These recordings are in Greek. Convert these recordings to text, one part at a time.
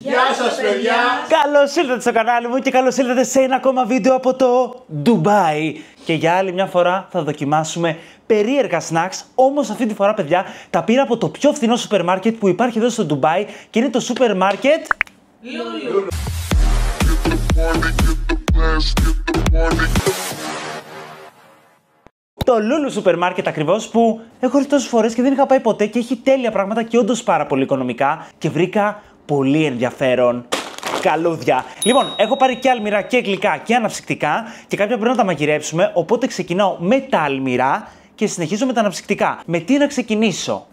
Γεια σας παιδιά! Καλώς ήλθατε στο κανάλι μου και καλώς ήλθατε σε ένα ακόμα βίντεο από το Ντουμπάι. Και για άλλη μια φορά θα δοκιμάσουμε περίεργα snacks, όμως αυτή τη φορά παιδιά τα πήρα από το πιο φθηνό σούπερ μάρκετ που υπάρχει εδώ στο Ντουμπάι και είναι το σούπερ μάρκετ Λούλου. Το Λούλου σούπερ μάρκετ ακριβώς, που έχω έρθει τόσες φορές και δεν είχα πάει ποτέ και έχει τέλεια πράγματα και όντως πάρα πολύ οικονομικά και βρήκα πολύ ενδιαφέρον καλούδια. Λοιπόν, έχω πάρει και αλμυρά και γλυκά και αναψυκτικά και κάποια πρέπει να τα μαγειρέψουμε, οπότε ξεκινάω με τα αλμυρά και συνεχίζω με τα αναψυκτικά. Με τι να ξεκινήσω?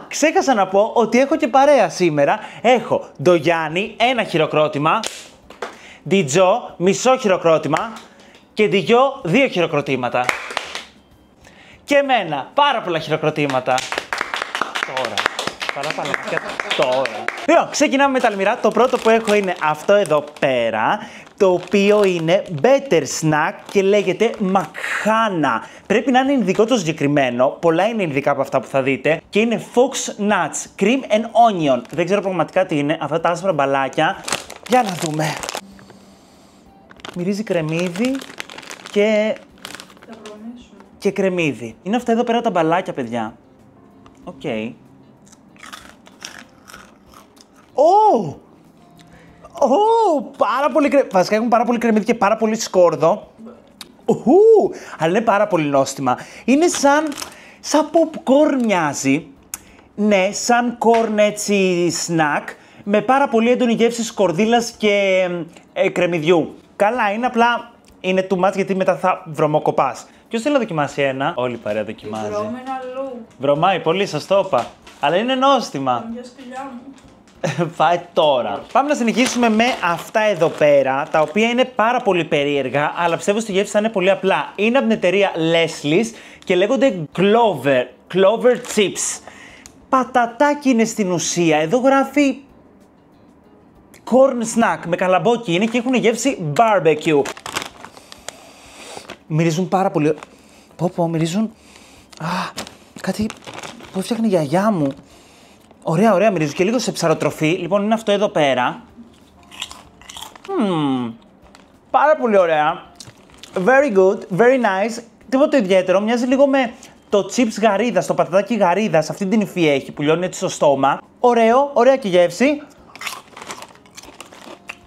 Ξέχασα να πω ότι έχω και παρέα σήμερα. Έχω Ντογιάννη, ένα χειροκρότημα, Ντιτζό, μισό χειροκρότημα και Ντιγιό, 2 χειροκροτήματα. Και εμένα, πάρα πολλά χειροκροτήματα. Τώρα. Τώρα. Λοιπόν, ξεκινάμε με τα αλμυρά. Το πρώτο που έχω είναι αυτό εδώ πέρα, το οποίο είναι better snack και λέγεται Μακχάνα. Πρέπει να είναι ειδικό το συγκεκριμένο. Πολλά είναι ειδικά από αυτά που θα δείτε. Και είναι Fox Nuts, Cream and Onion. Δεν ξέρω πραγματικά τι είναι. Αυτά τα άσπρα μπαλάκια. Για να δούμε. Μυρίζει κρεμμύδι και κρεμμύδι. Είναι αυτά εδώ πέρα τα μπαλάκια, παιδιά. Οκ. Πάρα πολύ κρεμμύδι. Βασικά έχουν πάρα πολύ κρεμμύδι και πάρα πολύ σκόρδο. Αλλά είναι πάρα πολύ νόστιμα. Είναι σαν popcorn μοιάζει. Ναι, σαν corn έτσι snack. Με πάρα πολύ έντονη γεύση σκορδίλας και κρεμμυδιού. Καλά, είναι απλά είναι too much γιατί μετά θα βρωμοκοπάς. Ποιος θέλει να δοκιμάσει ένα? Όλη η παρέα δοκιμάζει. Βρώμενα αλλού. Βρωμάει πολύ, σας το είπα. Αλλά είναι νόστιμα. Μια σκυλιά μου. Φάει τώρα. Πάμε να συνεχίσουμε με αυτά εδώ πέρα, τα οποία είναι πάρα πολύ περίεργα, αλλά πιστεύω στη γεύση θα είναι πολύ απλά. Είναι από την εταιρεία Leslie's και λέγονται Clover Chips. Πατατάκι είναι στην ουσία. Εδώ γράφει corn snack με καλαμπόκι είναι και έχουν γεύση barbecue. Μυρίζουν πάρα πολύ. Μυρίζουν. Κάτι που έφτιαχνε η γιαγιά μου. Ωραία, μυρίζουν και λίγο σε ψαροτροφή. Λοιπόν, είναι αυτό εδώ πέρα. Πάρα πολύ ωραία. Very good, very nice. Τίποτα ιδιαίτερο. Μοιάζει λίγο με το chips γαρίδας, το πατατάκι γαρίδας. Αυτή την υφή έχει που λιώνει έτσι στο στόμα. Ωραία και γεύση.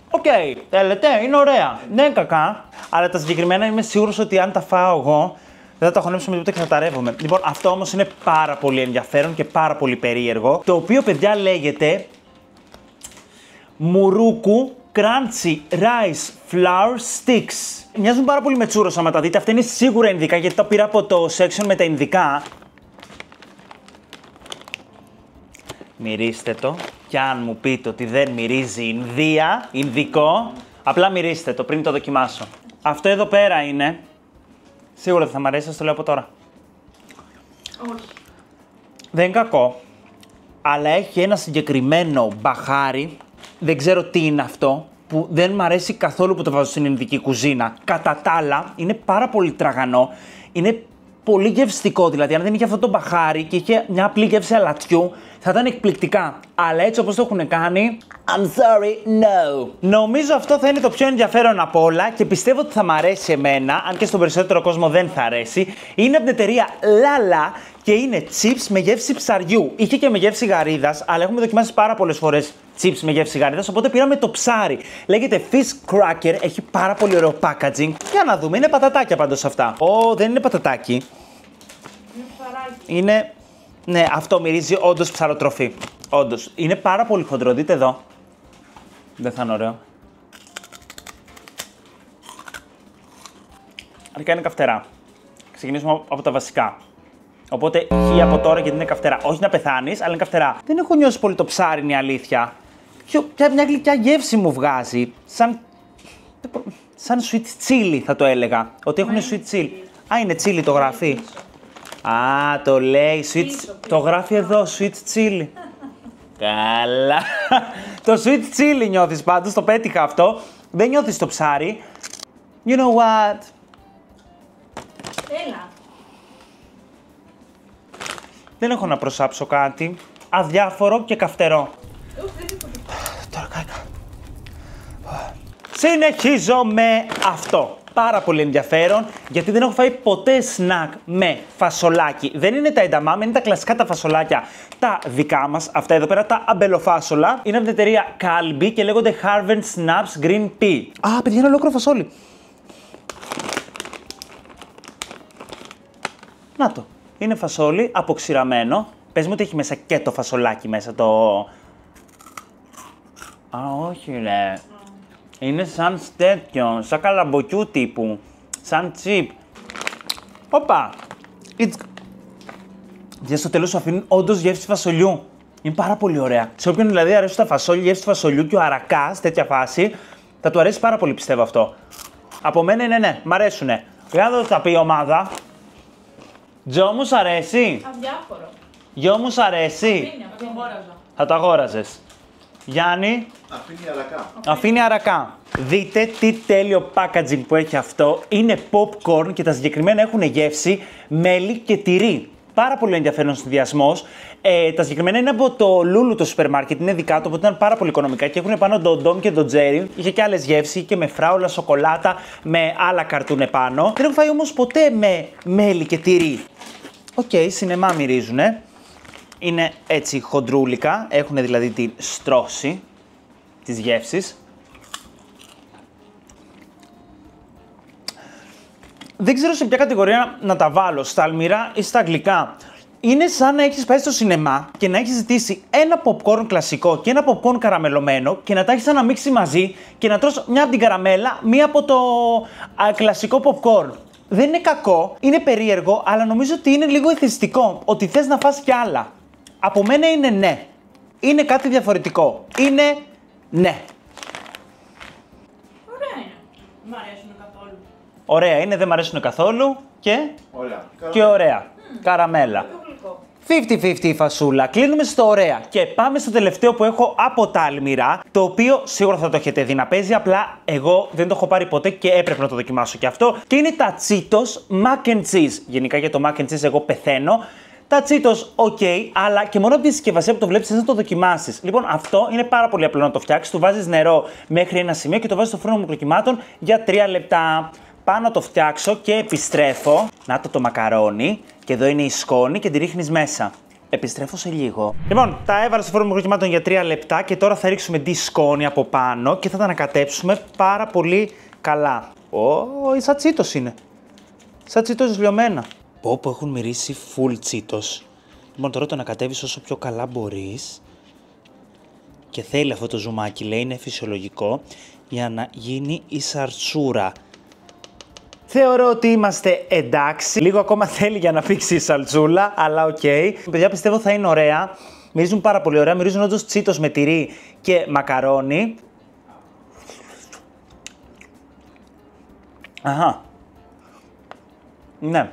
Οκ, θέλετε, είναι ωραία. Δεν είναι κακά. Αλλά τα συγκεκριμένα είμαι σίγουρος ότι αν τα φάω εγώ, δεν θα τα χωνέψω με τίποτα και θα τα ρεύομαι. Λοιπόν, αυτό όμως είναι πάρα πολύ ενδιαφέρον και πάρα πολύ περίεργο. Το οποίο, παιδιά, λέγεται Μουρούκου Crunchy Rice Flour Sticks. Μοιάζουν πάρα πολύ με τσούρος άμα τα δείτε. Αυτά είναι σίγουρα ινδικά γιατί τα πήρα από το section με τα ινδικά. Μυρίστε το. Και αν μου πείτε ότι δεν μυρίζει Ινδία, Ινδικό, απλά μυρίστε το πριν το δοκιμάσω. Αυτό εδώ πέρα είναι. Σίγουρα δεν θα μ' αρέσει, σας το λέω από τώρα. Όχι. Δεν είναι κακό, αλλά έχει ένα συγκεκριμένο μπαχάρι, δεν ξέρω τι είναι αυτό, που δεν μ' αρέσει καθόλου που το βάζω στην ινδική κουζίνα. Κατά τα άλλα, είναι πάρα πολύ τραγανό, είναι πολύ γευστικό, δηλαδή αν δεν είχε αυτό το μπαχάρι και είχε μια απλή γεύση αλατιού, θα ήταν εκπληκτικά. Αλλά έτσι όπως το έχουν κάνει, I'm sorry, no. Νομίζω αυτό θα είναι το πιο ενδιαφέρον από όλα και πιστεύω ότι θα μ' αρέσει εμένα, αν και στον περισσότερο κόσμο δεν θα αρέσει. Είναι από την εταιρεία Lala και είναι chips με γεύση ψαριού. Είχε και με γεύση γαρίδας, αλλά έχουμε δοκιμάσει πάρα πολλές φορές chips με γεύση γαρίδας, οπότε πήραμε το ψάρι. Λέγεται Fish Cracker, έχει πάρα πολύ ωραίο packaging. Για να δούμε, είναι πατατάκια πάντως αυτά. Δεν είναι πατατάκι. Είναι ψαράκι. Είναι. Ναι, αυτό μυρίζει όντως ψαροτροφή. Όντως. Είναι πάρα πολύ χοντρό. Δείτε εδώ. Δεν θα είναι ωραίο. Αρχικά είναι καυτερά. Ξεκινήσουμε από τα βασικά. Οπότε χει από τώρα γιατί είναι καυτερά. Όχι να πεθάνεις, αλλά είναι καυτερά. Δεν έχω νιώσει πολύ το ψάρι, είναι η αλήθεια. Μια γλυκιά γεύση μου βγάζει. Σαν sweet chili θα το έλεγα. Ότι έχουν sweet chili. Είναι chili το γράφει. Το λέει, το γράφει εδώ, sweet chili. Καλά. Το sweet chili νιώθεις πάντως, το πέτυχα αυτό. Δεν νιώθεις το ψάρι. You know what? Έλα. Δεν έχω να προσάψω κάτι. Αδιάφορο και καυτερό. Τώρα κάηκα. Συνεχίζω με αυτό. Πάρα πολύ ενδιαφέρον, γιατί δεν έχω φάει ποτέ σνακ με φασολάκι. Δεν είναι τα ενταμάμ, είναι τα κλασικά τα φασολάκια τα δικά μας. Αυτά εδώ πέρα τα αμπελοφάσολα. Είναι από την εταιρεία Calbee και λέγονται Harvest Snaps Green Pea. Α, παιδιά, είναι ολόκληρο φασόλι. Να το. Είναι φασόλι αποξηραμένο. Πες μου ότι έχει μέσα και το φασολάκι μέσα το... Α, όχι ρε. Είναι σαν τέτοιο, σαν καλαμποκιού τύπου. Σαν τσιπ. Όπα. Για στο τέλος σου αφήνουν όντως γεύση φασολιού. Είναι πάρα πολύ ωραία. Σε όποιον δηλαδή αρέσουν τα φασόλια, η γεύση φασολιού και ο αρακάς, τέτοια φάση, θα του αρέσει πάρα πολύ, πιστεύω αυτό. Από μένα είναι ναι, μ' αρέσουνε. Για να δω τι θα πει η ομάδα. Τζο, μου σ' αρέσει. Αδιάφορο. Γιο, μου σ' αρέσει. Είναι, θα το αγόραζα. Θα το αγόραζες. Γιάννη. Αφήνει αρακά. Αφήνει αρακά. Δείτε τι τέλειο packaging που έχει αυτό. Είναι popcorn και τα συγκεκριμένα έχουν γεύση μέλι και τυρί. Πάρα πολύ ενδιαφέρον συνδυασμός. Τα συγκεκριμένα είναι από το Lulu το σούπερ μάρκετ, είναι δικά του, οπότε ήταν πάρα πολύ οικονομικά και έχουν πάνω τον Dom και τον Jerry. Είχε και άλλες γεύσεις και με φράουλα, σοκολάτα, με άλλα καρτούν επάνω. Δεν έχω φάει όμως ποτέ με μέλι και τυρί. Οκ, σινεμά μυρίζουνε. Είναι έτσι χοντρούλικα, έχουν δηλαδή τη στρώση της γεύσης. Δεν ξέρω σε ποια κατηγορία να τα βάλω, στα αλμυρά ή στα γλυκά. Είναι σαν να έχεις πάει στο σινεμά και να έχεις ζητήσει ένα popcorn κλασικό και ένα popcorn καραμελωμένο και να τα έχεις αναμίξει μαζί και να τρως μια από την καραμέλα, μία από το κλασικό popcorn. Δεν είναι κακό, είναι περίεργο, αλλά νομίζω ότι είναι λίγο εθιστικό, ότι θες να φας κι άλλα. Από μένα είναι ναι. Είναι κάτι διαφορετικό. Είναι ναι. Ωραία είναι. Μ' αρέσουν καθόλου. Ωραία είναι, δεν μ' αρέσουν καθόλου και... Ωραία. Και ωραία. Καραμέλα. Το γλυκό. 50-50 η φασούλα. Κλείνουμε στο ωραία. Και πάμε στο τελευταίο που έχω από τα αλμυρά. Το οποίο σίγουρα θα το έχετε δει να παίζει. Απλά εγώ δεν το έχω πάρει ποτέ και έπρεπε να το δοκιμάσω και αυτό. Και είναι τα Cheetos Mac and Cheese. Γενικά για το Mac and Cheese εγώ πεθαίνω. Τα Cheetos, ok, αλλά και μόνο από τη συσκευασία που το βλέπεις θες να το δοκιμάσεις. Λοιπόν, αυτό είναι πάρα πολύ απλό να το φτιάξεις. Του βάζεις νερό μέχρι ένα σημείο και το βάζεις στο φούρνο μικροκλιμάτων για 3 λεπτά. Πάω να το φτιάξω και επιστρέφω. Να το μακαρόνι. Και εδώ είναι η σκόνη και τη ρίχνεις μέσα. Επιστρέφω σε λίγο. Λοιπόν, τα έβαλα στο φούρνο μικροκλιμάτων για 3 λεπτά και τώρα θα ρίξουμε τη σκόνη από πάνω και θα τα ανακατέψουμε πάρα πολύ καλά. Σαν Cheetos είναι. Σαν Cheetos λιωμένα. Όπου έχουν μυρίσει full Cheetos. Λοιπόν, τώρα το ανακατεύεις όσο πιο καλά μπορείς. Και θέλει αυτό το ζουμάκι, λέει, είναι φυσιολογικό, για να γίνει η σαλτσούρα. Θεωρώ ότι είμαστε εντάξει. Λίγο ακόμα θέλει για να πήξει η σαλτσούλα, αλλά οκ. Παιδιά, πιστεύω θα είναι ωραία. Μυρίζουν πάρα πολύ ωραία. Μυρίζουν όντως Cheetos με τυρί και μακαρόνι. Αχα. Ναι.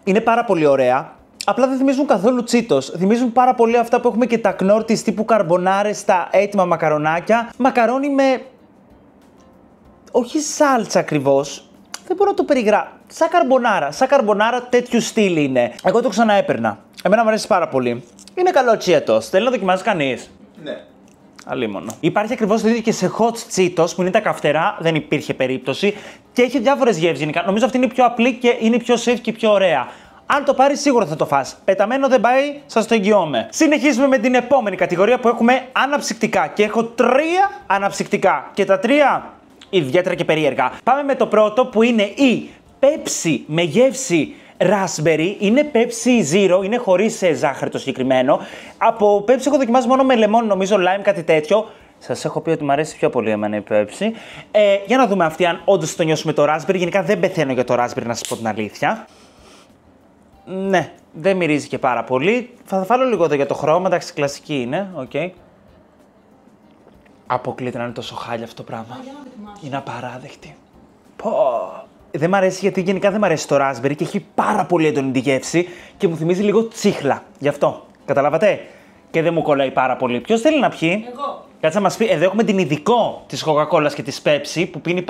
Είναι πάρα πολύ ωραία. Απλά δεν θυμίζουν καθόλου Cheetos. Θυμίζουν πάρα πολύ αυτά που έχουμε και τα Knortis τύπου καρμπονάρες στα έτοιμα μακαρονάκια. Μακαρόνι με... όχι σάλτσα ακριβώς. Δεν μπορώ να το περιγράψω. Σαν καρμπονάρα. Σαν καρμπονάρα τέτοιου στυλ είναι. Εγώ το ξαναέπαιρνα. Εμένα μου αρέσει πάρα πολύ. Είναι καλό Cheetos. Θέλει να δοκιμάσει κανείς? Ναι. Αλίμονο. Υπάρχει ακριβώς το ίδιο και σε hot Cheetos που είναι τα καυτερά, δεν υπήρχε περίπτωση. Και έχει διάφορες γεύσεις γενικά. Νομίζω αυτή είναι πιο απλή και είναι πιο safe και πιο ωραία. Αν το πάρει, σίγουρα θα το φας. Πεταμένο δεν πάει, σας το εγγυώμαι. Συνεχίζουμε με την επόμενη κατηγορία που έχουμε αναψυκτικά. Και έχω 3 αναψυκτικά. Και τα 3 ιδιαίτερα και περίεργα. Πάμε με το πρώτο που είναι η Pepsi με γεύση Raspberry. Είναι Pepsi Zero, είναι χωρίς ζάχαρη το συγκεκριμένο. Από Pepsi έχω δοκιμάσει μόνο με λεμόνι, νομίζω, lime, κάτι τέτοιο. Σας έχω πει ότι μου αρέσει πιο πολύ εμένα η Pepsi. Για να δούμε αυτή αν όντως το νιώσουμε το Raspberry. Γενικά δεν πεθαίνω για το Raspberry, να σας πω την αλήθεια. Ναι, δεν μυρίζει και πάρα πολύ. Θα βάλω λίγο εδώ για το χρώμα, εντάξει, κλασική είναι, οκ. Αποκλείται να είναι τόσο χάλια αυτό το πράγμα. Είναι απαράδεκτη. Πω. Δεν μ' αρέσει γιατί γενικά δεν μ' αρέσει το Raspberry και έχει πάρα πολύ έντονη τη γεύση και μου θυμίζει λίγο τσίχλα. Γι' αυτό. Καταλάβατε. Και δεν μου κολλάει πάρα πολύ. Ποιος θέλει να πιει? Εγώ. Κάτσε να μας πει. Εδώ έχουμε την ειδικό της Coca-Cola και της Pepsi που πίνει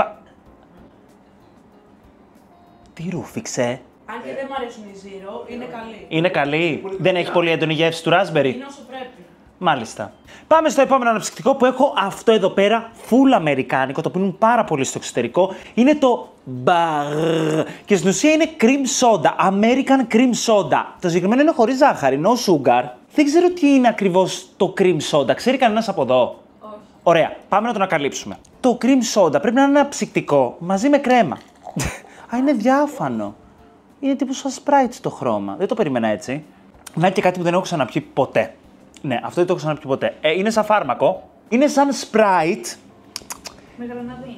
Τι ρούφηξε? Αν και δεν μου αρέσουν οι Zero, είναι καλή. Είναι καλή. Δεν έχει πολύ έντονη γεύση του Raspberry. Είναι όσο πρέπει. Μάλιστα. Πάμε στο επόμενο αναψυκτικό που έχω αυτό εδώ πέρα, full αμερικάνικο, το πίνουν πάρα πολύ στο εξωτερικό. Είναι το BAR και στην ουσία είναι cream soda, American cream soda. Το συγκεκριμένο είναι χωρίς ζάχαρη, no sugar. Δεν ξέρω τι είναι ακριβώς το cream soda, ξέρει κανένας από εδώ? Όχι. Ωραία, πάμε να το ανακαλύψουμε. Το cream soda πρέπει να είναι ένα ψυκτικό μαζί με κρέμα. Α, είναι διάφανο. Είναι τύπου σαν Sprite το χρώμα. Δεν το περίμενα έτσι. Να και κάτι που δεν έχω ξαναπιεί ποτέ. Ναι, αυτό δεν το έχω ξαναπιεί ποτέ. Είναι σαν φάρμακο. Είναι σαν Sprite. Με γραναδί.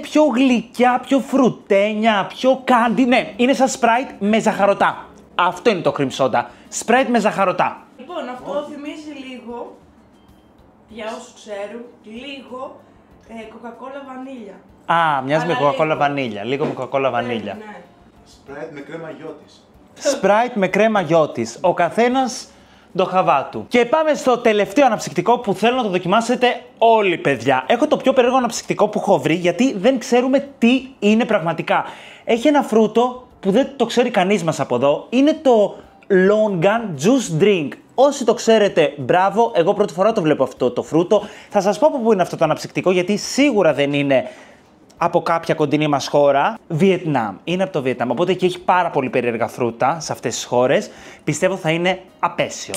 Πιο γλυκιά, πιο φρουτένια, πιο κάντι. Ναι, είναι σαν Sprite με ζαχαρωτά. Αυτό είναι το cream soda. Sprite με ζαχαρωτά. Λοιπόν, αυτό θυμίζει λίγο, για όσους ξέρουν, λίγο Coca-Cola βανίλια. Α, μοιάζει με Αλλά Coca-Cola λίγο. βανίλια. Λίγο με Coca-Cola βανίλια. Ναι. Sprite με κρέμα γιώτης. Sprite με κρέμα γιώτης. Ο καθένας το χαβά του. Και πάμε στο τελευταίο αναψυκτικό που θέλω να το δοκιμάσετε όλοι, παιδιά. Έχω το πιο περίεργο αναψυκτικό που έχω βρει, γιατί δεν ξέρουμε τι είναι πραγματικά. Έχει ένα φρούτο που δεν το ξέρει κανείς μας από εδώ. Είναι το Longan Juice Drink. Όσοι το ξέρετε, μπράβο. Εγώ πρώτη φορά το βλέπω αυτό το φρούτο. Θα σας πω από πού είναι αυτό το αναψυκτικό, γιατί σίγουρα δεν είναι από κάποια κοντινή μας χώρα. Βιετνάμ. Είναι από το Βιετνάμ. Οπότε και έχει πάρα πολύ περίεργα φρούτα σε αυτές τις χώρες. Πιστεύω θα είναι απέσιο.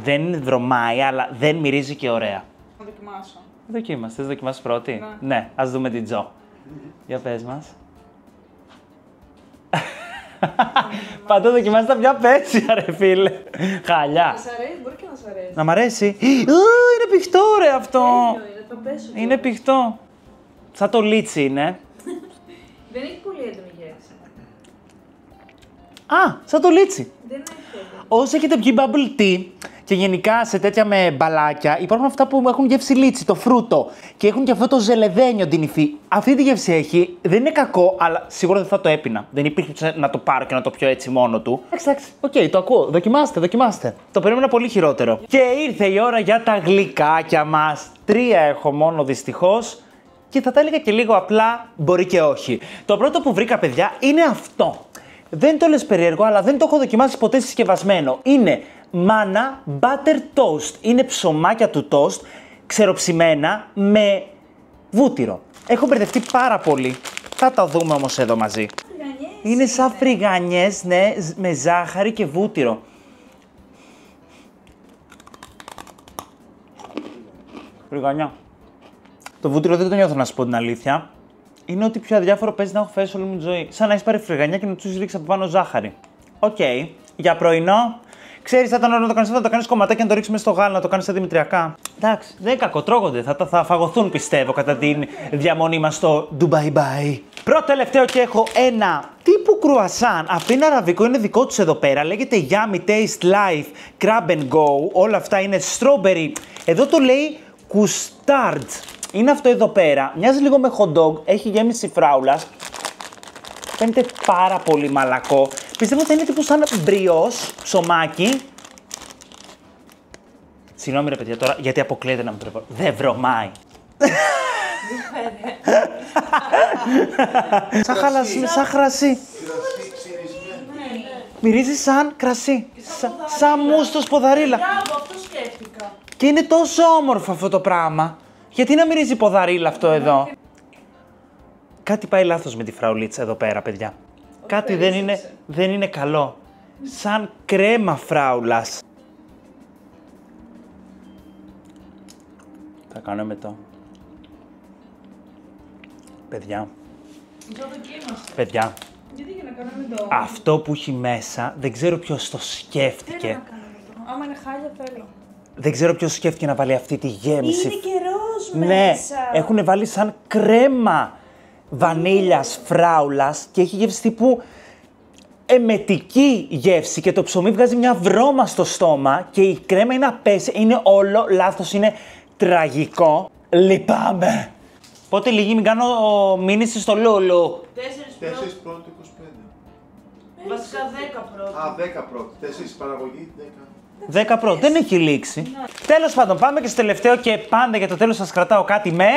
Δεν βρωμάει, αλλά δεν μυρίζει και ωραία. Να δοκιμάσω. Δοκίμασε. Θες να δοκιμάσεις πρώτη? Ναι. Ναι, ας δούμε την Τζο. Για πες μας. Παντού δοκιμάζεις τα πιο απέσια, ρε φίλε. Χαλιά. Σ' αρέσει, μπορεί και να σ' αρέσει. Να μ' αρέσει. Είναι πιχτό, ρε αυτό. Είναι το πέσω. Είναι πιχτό. Σαν το λίτσι είναι. Δεν έχει πολύ έντονη γεύση. Α, σαν το λίτσι. Δεν έχει έντονη. Όσοι έχετε πιει bubble tea και γενικά σε τέτοια με μπαλάκια, υπάρχουν αυτά που έχουν γεύση λίτσι, το φρούτο. Και έχουν και αυτό το ζελεδένιο την υφή. Αυτή τη γεύση έχει. Δεν είναι κακό, αλλά σίγουρα δεν θα το έπινα. Δεν υπήρχε να το πάρω και να το πιω έτσι μόνο του. Εντάξει, οκ, το ακούω. Δοκιμάστε. Το περίμενα πολύ χειρότερο. Και ήρθε η ώρα για τα γλυκάκια μας. 3 έχω μόνο δυστυχώς. Και θα τα έλεγα και λίγο απλά, μπορεί και όχι. Το πρώτο που βρήκα, παιδιά, είναι αυτό. Δεν το λες περίεργο, αλλά δεν το έχω δοκιμάσει ποτέ συσκευασμένο. Είναι Mana Butter Toast. Είναι ψωμάκια του toast, ξεροψημένα με βούτυρο. Έχω μπερδευτεί πάρα πολύ. Θα τα δούμε όμως εδώ μαζί. Είναι σαν φρυγανιές, ναι, με ζάχαρη και βούτυρο. Φρυγανιά. Το βούτυρο δεν το νιώθω, να σου πω την αλήθεια. Είναι ό,τι πιο αδιάφορο παίζει να έχω φάει σε όλη μου τη ζωή. Σαν να έχει πάρει φρυγανιά και να του ρίξει από πάνω ζάχαρη. Οκ. Για πρωινό. Ξέρεις, θα ήταν ωραίο να το κάνεις αυτό, να το κάνεις κομματάκι, να το ρίξεις μέσα στο γάλα, να το κάνεις στα δημητριακά. Εντάξει, δεν είναι κακό, τρώγονται. Θα φαγωθούν, πιστεύω, κατά την διαμονή μας στο Dubai Bye. Πρώτο τελευταίο και έχω ένα τύπου κρουασάν. Αυτό είναι αραβικό, είναι δικό τους εδώ πέρα. Λέγεται Yummy Taste Life Grab and Go. Όλα αυτά είναι strawberry. Εδώ το λέει custard. Είναι αυτό εδώ πέρα. Μοιάζει λίγο με hot dog. Έχει γέμιση φράουλας. Φαίνεται πάρα πολύ μαλακό. Πιστεύω ότι είναι τύπου σαν μπριός, ψωμάκι. Συγγνώμη ρε παιδιά τώρα, γιατί αποκλείεται να με τρεβώ. Δεν βρωμάει. Σαν χαλασί, σαν κρασί. Μυρίζει σαν κρασί. Σαν μousse στο σποδαρίλα. Μπράβο, αυτό σκέφτηκα. Και είναι τόσο όμορφο αυτό το πράγμα. Γιατί να μυρίζει ποδαρίλα αυτό εδώ. Κάτι πάει λάθος με τη φραουλίτσα εδώ πέρα, παιδιά. Κάτι δεν είναι καλό. Σαν κρέμα φράουλας. Θα κάνω με το. Παιδιά. Το δοκίμασε. Παιδιά. Γιατί για να κάνουμε το. Αυτό που έχει μέσα, δεν ξέρω ποιος το σκέφτηκε. Θέλω να κάνουμε το. Άμα είναι χάλια, θέλω. Δεν ξέρω ποιος σκέφτηκε να βάλει αυτή τη γέμιση. Είναι και ροζ Ναι, μέσα. έχουν βάλει σαν κρέμα βανίλιας φράουλας και έχει γεύση τύπου εμετική γεύση και το ψωμί βγάζει μια βρώμα στο στόμα και η κρέμα είναι απέσια, είναι όλο λάθος, είναι τραγικό. Λυπάμαι. Πότε λίγη μην κάνω μήνυση στο Λούλου. 4 4 πρώτο 25. Βασικά 10 πρώτα. Α, 10 πρώτο. 4 παραγωγή, 10. 10 πρώτο, δεν έχει λήξει. Τέλος πάντων, πάμε και στο τελευταίο και πάντα για το τέλος σας κρατάω κάτι με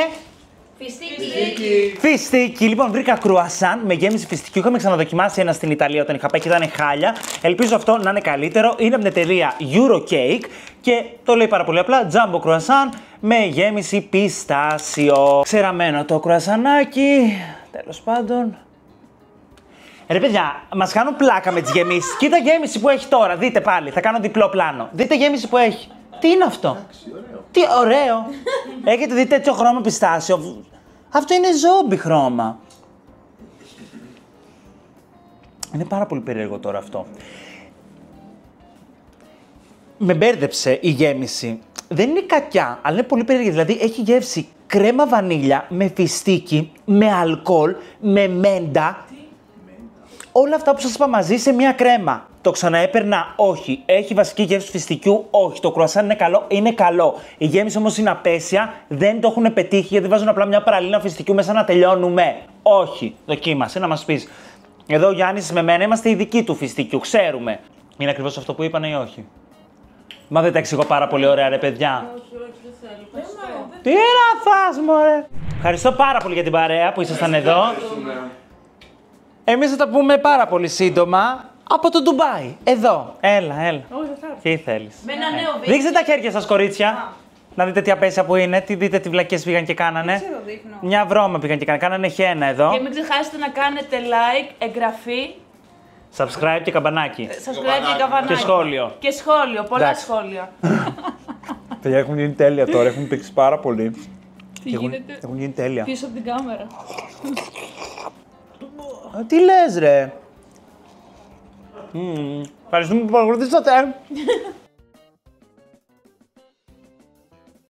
Φιστίκι. Φιστίκι, λοιπόν, βρήκα κρουασάν με γέμιση φιστικιού. Είχαμε ξαναδοκιμάσει ένα στην Ιταλία όταν είχα πάει και ήταν χάλια. Ελπίζω αυτό να είναι καλύτερο. Είναι από την εταιρεία Eurocake και το λέει πάρα πολύ απλά: τζάμπο κρουασάν με γέμιση πιστάσιο. Ξεραμένο το κρουασανάκι. Τέλος πάντων. Ρε παιδιά, μας κάνουν πλάκα με τις γεμίσεις. Κοίτα γέμιση που έχει τώρα. Δείτε πάλι, θα κάνω διπλό πλάνο. Δείτε γέμιση που έχει. Τι είναι αυτό? Τι ωραίο. Έχετε δει τέτοιο χρώμα πιστάσιο? Αυτό είναι ζόμπι χρώμα. Είναι πάρα πολύ περίεργο τώρα αυτό. Με μπέρδεψε η γέμιση. Δεν είναι κακιά, αλλά είναι πολύ περίεργη. Δηλαδή έχει γεύση κρέμα βανίλια με φιστίκι, με αλκοόλ, με μέντα. Όλα αυτά που σας είπα μαζί σε μία κρέμα. Το ξαναέπαιρνα? Όχι. Έχει βασική γεύση του φιστικιού? Όχι. Το κρουασάν είναι καλό? Είναι καλό. Η γέμιση όμως είναι απέσια. Δεν το έχουν πετύχει γιατί βάζουν απλά μια παραλίνα φιστικιού μέσα να τελειώνουμε. Όχι. Δοκίμασε να μας πεις. Εδώ ο Γιάννης με μένα είμαστε ειδικοί του φιστικιού. Ξέρουμε. Είναι ακριβώς αυτό που είπανε ή όχι? Μα δεν τα εξηγώ πάρα πολύ ωραία, ρε παιδιά. Όχι, δεν θέλω. Τι να φας, μωρέ. Ευχαριστώ πάρα πολύ για την παρέα που ήσασταν εδώ. Εμείς θα τα πούμε πάρα πολύ σύντομα από το Ντουμπάι. Εδώ. Έλα. Όχι, δεν θέλω. Τι θέλεις? Με ένα νέο βίντεο. Δείξτε τα χέρια σας, κορίτσια. Να δείτε τι απέσια που είναι. Δείτε τι βλακές πήγαν και κάνανε. Δεν ξέρω, δείχνω. Μια βρώμα πήγαν και κάνανε. Κάνανε χένα εδώ. Και μην ξεχάσετε να κάνετε like, εγγραφή, Subscribe και καμπανάκι. subscribe και καμπανάκι. Και σχόλιο. Και σχόλιο, πολλά Εντάξει. σχόλια. Παιδιά έχουν γίνει τέλεια τώρα. Έχουν πήξει πάρα πολύ. Τι γίνεται Έχουν γίνει τέλεια. πίσω από την κάμερα. Τι λες, ρε. Ευχαριστούμε που παρακολουθήσατε.